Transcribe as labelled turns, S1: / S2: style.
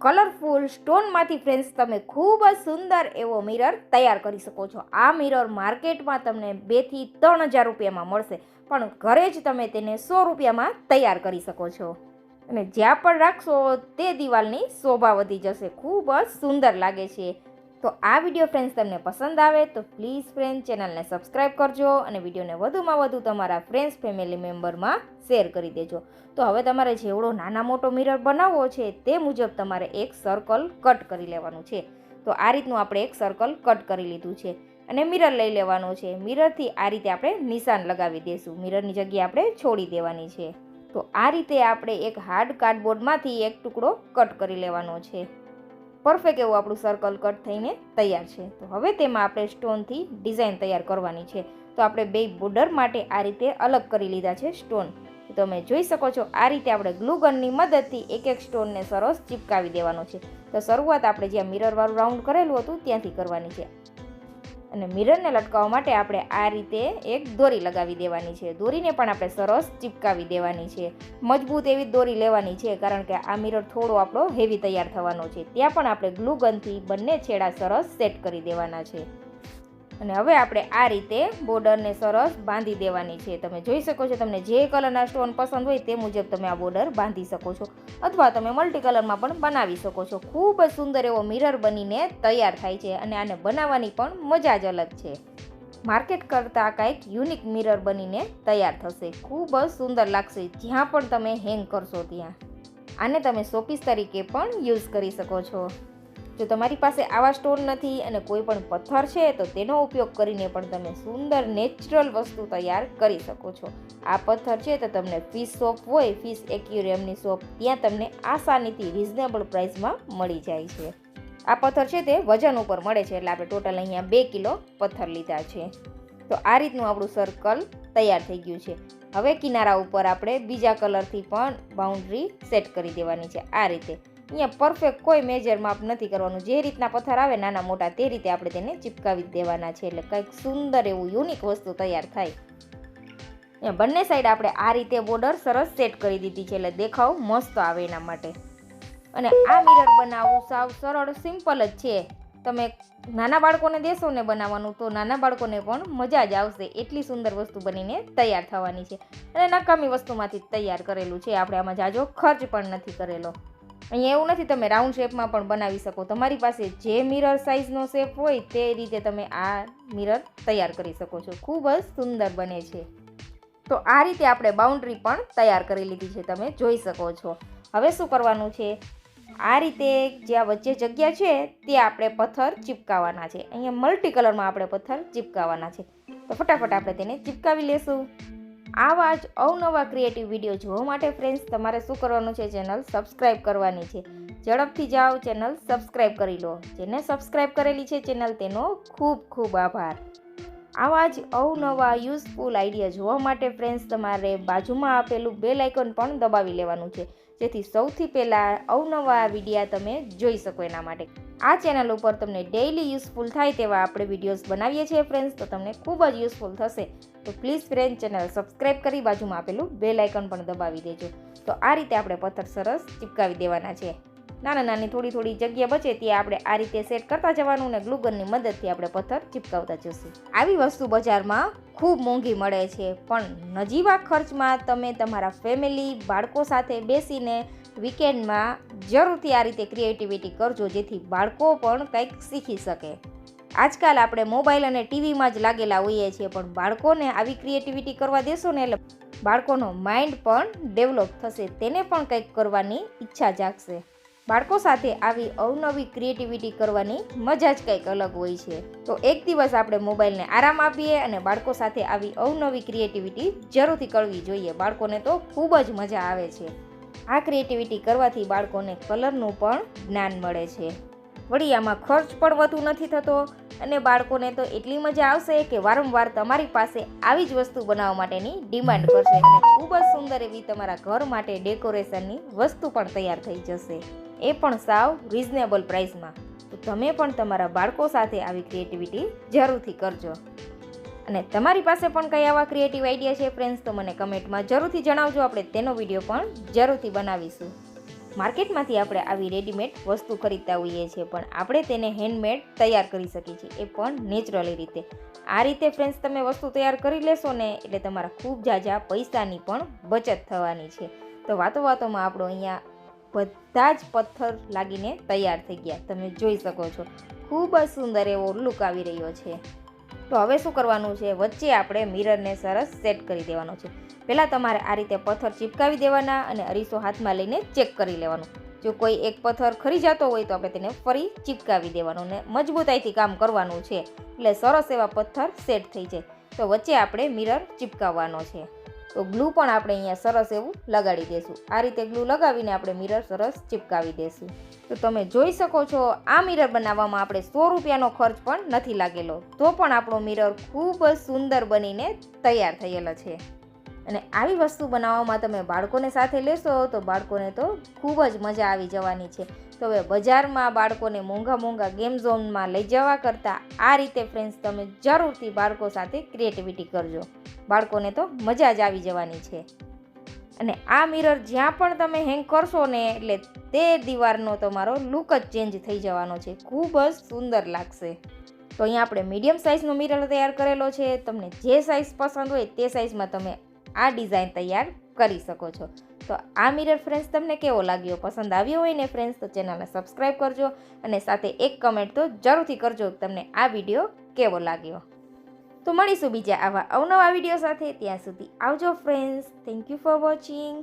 S1: Colourful સ્ટોનમાંથી friends તમે ખૂબ જ સુંદર એવો મિરર તૈયાર કરી શકો છો. આ મિરર માર્કેટમાં તમને 2 થી 3 હજાર રૂપિયામાં મળશે, પણ ઘરે જ તમે તેને 100 રૂપિયામાં તૈયાર કરી શકો છો. અને જ્યાં પણ રાખશો તે દિવાલની શોભા વધી જશે. ખૂબ જ સુંદર લાગે છે. તો આ વિડીયો ફ્રેન્ડ્સ તમને પસંદ આવે તો પ્લીઝ ફ્રેન્ડ ચેનલને સબસ્ક્રાઈબ કરજો અને વિડીયોને વધુમાં વધુ તમારા ફ્રેન્ડ્સ ફેમિલી મેમ્બરમાં શેર કરી દેજો. તો હવે તમારે જેવડો નાના મોટો મિરર બનાવવો છે તે મુજબ તમારે એક સર્કલ કટ કરી લેવાનું છે. તો આ રીતનું આપણે એક સર્કલ કટ કરી લીધું છે અને મિરર લઈ લેવાનું છે. મિરરથી આ રીતે આપણે નિશાન લગાવી દઈશું. મિરરની જગ્યાએ આપણે છોડી દેવાની છે. તો આ રીતે આપણે એક હાર્ડ કાર્ડબોર્ડમાંથી એક ટુકડો કટ કરી લેવાનો છે. પરફેક્ટ એવું આપણું સર્કલ કટ થઈને તૈયાર છે. તો હવે તેમાં આપણે સ્ટોનથી ડિઝાઇન તૈયાર કરવાની છે. તો આપણે બે બોર્ડર માટે આ રીતે અલગ કરી લીધા છે સ્ટોન. તો તમે જોઈ શકો છો આ રીતે આપણે ગ્લુ ગનની મદદથી એક એક સ્ટોનને સરસ ચિપકાવી દેવાનો છે. તો શરૂઆત આપણે જ્યાં મિરરવાળું રાઉન્ડ કરેલું હતું ત્યાંથી કરવાની છે. અને મિરરને લટકાવવા માટે આપણે આ રીતે એક દોરી લગાવી દેવાની છે. દોરીને પણ આપણે સરસ ચિપકાવી દેવાની છે. મજબૂત એવી દોરી લેવાની છે, કારણ કે આ મિરર થોડો આપણો હેવી તૈયાર થવાનો છે. ત્યાં પણ આપણે ગ્લુ ગનથી બંને છેડા સરસ સેટ કરી દેવાના છે. અને હવે આપણે આ રીતે બોર્ડરને સરસ બાંધી દેવાની છે. તમે જોઈ શકો છો, તમને જે કલરના સ્ટોન પસંદ હોય તે મુજબ તમે આ બોર્ડર બાંધી શકો છો, અથવા તમે મલ્ટી કલરમાં પણ બનાવી શકો છો. ખૂબ જ સુંદર એવો મિરર બનીને તૈયાર થાય છે અને આને બનાવવાની પણ મજા જ અલગ છે. માર્કેટ કરતાં કાંઈક યુનિક મિરર બનીને તૈયાર થશે. ખૂબ જ સુંદર લાગશે જ્યાં પણ તમે હેંગ કરશો ત્યાં. આને તમે શોપીસ તરીકે પણ યુઝ કરી શકો છો. જો તમારી પાસે આવા સ્ટોન નથી અને કોઈ પણ પથ્થર છે તો તેનો ઉપયોગ કરીને પણ તમે સુંદર નેચરલ વસ્તુ તૈયાર કરી શકો છો. આ પથ્થર છે તો તમને ફિશ શોપ હોય, ફિશ એક્યુરિયમની શોપ, ત્યાં તમને આસાનીથી રિઝનેબલ પ્રાઇસમાં મળી જાય છે. આ પથ્થર છે તે વજન ઉપર મળે છે, એટલે આપણે ટોટલ અહીંયા 2 કિલો પથ્થર લીધા છે. તો આ રીતનું આપણું સર્કલ તૈયાર થઈ ગયું છે. હવે કિનારા ઉપર આપણે બીજા કલરથી પણ બાઉન્ડ્રી સેટ કરી દેવાની છે. આ રીતે અહીંયા પરફેક્ટ કોઈ મેજર માપ નથી કરવાનું. જે રીતના પથ્થર આવે નાના મોટા તે રીતે આપણે તેને ચિપકાવી દેવાના છે, એટલે કંઈક સુંદર એવું યુનિક વસ્તુ તૈયાર થાય. અહીંયા બંને સાઈડ આપણે આ રીતે બોર્ડર સરસ સેટ કરી દીધી છે, એટલે દેખાવ મસ્ત આવે એના માટે. અને આ મિરર બનાવવું સાવ સરળ સિમ્પલ જ છે. તમે નાના બાળકોને દેશો ને બનાવવાનું તો નાના બાળકોને પણ મજા જ આવશે. એટલી સુંદર વસ્તુ બનીને તૈયાર થવાની છે અને નકામી વસ્તુમાંથી તૈયાર કરેલું છે. આપણે આમાં જાજો ખર્ચ પણ નથી કરેલો. અહીંયા એવું નથી, તમે રાઉન્ડ શેપમાં પણ બનાવી શકો. તમારી પાસે જે મિરર સાઇઝનો શેપ હોય તે રીતે તમે આ મિરર તૈયાર કરી શકો છો. ખૂબ જ સુંદર બને છે. તો આ રીતે આપણે બાઉન્ડ્રી પણ તૈયાર કરી લીધી છે, તમે જોઈ શકો છો. હવે શું કરવાનું છે, આ રીતે જ્યાં વચ્ચે જગ્યા છે ત્યાં આપણે પથ્થર ચિપકાવવાના છે. અહીંયા મલ્ટી કલરમાં આપણે પથ્થર ચિપકાવવાના છે. તો ફટાફટ આપણે તેને ચિપકાવી લેશું. આવા જ અવનવા ક્રિએટિવ વિડીયો જોવા માટે ફ્રેન્ડ્સ તમારે શું કરવાનું છે, ચેનલ સબસ્ક્રાઈબ કરવાની છે. ઝડપથી જાઓ, ચેનલ સબસ્ક્રાઈબ કરી લો. જેને સબસ્ક્રાઈબ કરેલી છે ચેનલ, તેનો ખૂબ ખૂબ આભાર. આવા જ અવનવા યુઝફુલ આઈડિયા જોવા માટે ફ્રેન્ડ્સ તમારે બાજુમાં આપેલું બેલ આઇકોન પણ દબાવી લેવાનું છે, જેથી સૌથી પહેલાં અવનવા વિડીયા તમે જોઈ શકો. એના માટે આ ચેનલ ઉપર તમને ડેઇલી યુઝફુલ થાય તેવા આપણે વિડીયોઝ બનાવીએ છીએ ફ્રેન્ડ્સ, તો તમને ખૂબ જ યુઝફુલ થશે. તો પ્લીઝ ફ્રેન્ડ ચેનલ સબસ્ક્રાઈબ કરી બાજુમાં આપેલું બેલ આઇકન પણ દબાવી દેજો. તો આ રીતે આપણે પથ્થર સરસ ચિપકાવી દેવાના છે. નાની નાની થોડી જગ્યા બચે ત્યાં આપણે આ રીતે સેટ કરતા જવાનું અને ગ્લુ ગનની મદદથી આપણે પથ્થર ચિપકાવતા જશું. આવી વસ્તુ બજારમાં ખૂબ મોંઘી મળે છે, પણ નજીવા ખર્ચમાં તમે તમારા ફેમિલી બાળકો સાથે બેસીને વીકેન્ડમાં જરૂરથી આ રીતે ક્રિએટિવિટી કરજો, જેથી બાળકો પણ કંઈક શીખી શકે. આજકાલ આપણે મોબાઈલ અને ટીવીમાં જ લાગેલા હોઈએ છીએ, પણ બાળકોને આવી ક્રિએટિવિટી કરવા દેશો ને એટલે બાળકોનો માઇન્ડ પણ ડેવલપ થશે, તેને પણ કંઈક કરવાની ઈચ્છા જાગશે. બાળકો સાથે આવી અવનવી ક્રિએટિવિટી કરવાની મજા જ કંઈક અલગ હોય છે. તો એક દિવસ આપણે મોબાઈલને આરામ આપીએ અને બાળકો સાથે આવી અવનવી ક્રિએટિવિટી જરૂરથી કરવી જોઈએ. બાળકોને તો ખૂબ જ મજા આવે છે. આ ક્રિએટિવિટી કરવાથી બાળકોને કલરનું પણ જ્ઞાન મળે છે. વળી આમાં ખર્ચ પણ વધુ નથી થતો અને બાળકોને તો એટલી મજા આવશે કે વારંવાર તમારી પાસે આવી જ વસ્તુ બનાવવા માટેની ડિમાન્ડ કરશે અને ખૂબ જ સુંદર એવી તમારા ઘર માટે ડેકોરેશનની વસ્તુ પણ તૈયાર થઈ જશે, એ પણ સાવ રિઝનેબલ પ્રાઇસમાં. તો તમે પણ તમારા બાળકો સાથે આવી ક્રિએટિવિટી જરૂરથી કરજો. અને તમારી પાસે પણ કઈ આવા ક્રિએટિવ આઈડિયા છે ફ્રેન્ડ્સ, તો મને કમેન્ટમાં જરૂરથી જણાવજો. આપણે તેનો વિડીયો પણ જરૂરથી બનાવીશું. માર્કેટમાંથી આપણે આવી રેડીમેડ વસ્તુ ખરીદતા હોઈએ છીએ, પણ આપણે તેને હેન્ડમેડ તૈયાર કરી શકીએ છીએ, એ પણ નેચરલી રીતે. આ રીતે ફ્રેન્ડ્સ તમે વસ્તુ તૈયાર કરી લેશો ને એટલે તમારા ખૂબ ઝાઝા પૈસાની પણ બચત થવાની છે. તો વાતોમાં આપણો અહીંયા બધા જ પથ્થર લાગીને તૈયાર થઈ ગયા. તમે જોઈ શકો છો ખૂબ જ સુંદર એવો લુક આવી રહ્યો છે. તો હવે શું કરવાનું છે, વચ્ચે આપણે મિરરને સરસ સેટ કરી દેવાનો છે. પહેલાં તમારે આ રીતે પથ્થર ચીપકાવી દેવાના અને અરીસો હાથમાં લઈને ચેક કરી લેવાનું. જો કોઈ એક પથ્થર ખરી જતો હોય તો આપણે તેને ફરી ચીપકાવી દેવાનું ને મજબૂતાઈથી કામ કરવાનું છે, એટલે સરસ એવા પથ્થર સેટ થઈ જાય. તો વચ્ચે આપણે મિરર ચીપકાવવાનો છે. તો ગ્લુ પણ આપણે અહીંયા સરસ એવું લગાડી દઈશું. આ રીતે ગ્લુ લગાવીને આપણે મિરર સરસ ચીપકાવી દઈશું. તો તમે જોઈ શકો છો આ મિરર બનાવવામાં આપણે 100 રૂપિયાનો ખર્ચ પણ નથી લાગેલો, તો પણ આપણો મિરર ખૂબ જ સુંદર બનીને તૈયાર થયેલો છે. અને આવી વસ્તુ બનાવવામાં તમે બાળકોને સાથે લેશો તો બાળકોને તો ખૂબ જ મજા આવી જવાની છે. તો હવે બજારમાં બાળકોને મોંઘા ગેમ ઝોનમાં લઈ જવા કરતાં આ રીતે ફ્રેન્ડ્સ તમે જરૂરથી બાળકો સાથે ક્રિએટિવિટી કરજો. બાળકોને તો મજા જ આવી જવાની છે. અને આ મિરર જ્યાં પણ તમે હેંગ કરશો ને એટલે તે દીવારનો તમારો લુક જ ચેન્જ થઈ જવાનો છે, ખૂબ જ સુંદર લાગશે. તો અહીંયા આપણે મીડિયમ સાઇઝનો મિરર તૈયાર કરેલો છે. તમને જે સાઇઝ પસંદ હોય તે સાઇઝમાં તમે આ ડિઝાઇન તૈયાર કરી શકો છો. તો આ મિરર ફ્રેન્ડ્સ તમને કેવો લાગ્યો? પસંદ આવ્યો હોય ને ફ્રેન્ડ્સ તો ચેનલને સબસ્ક્રાઈબ કરજો અને સાથે એક કમેન્ટ તો જરૂરથી કરજો તમને આ વિડીયો કેવો લાગ્યો. તો મળીશું બીજા આવા અવનવા વિડીયો સાથે. ત્યાં સુધી આવજો friends. Thank you for watching.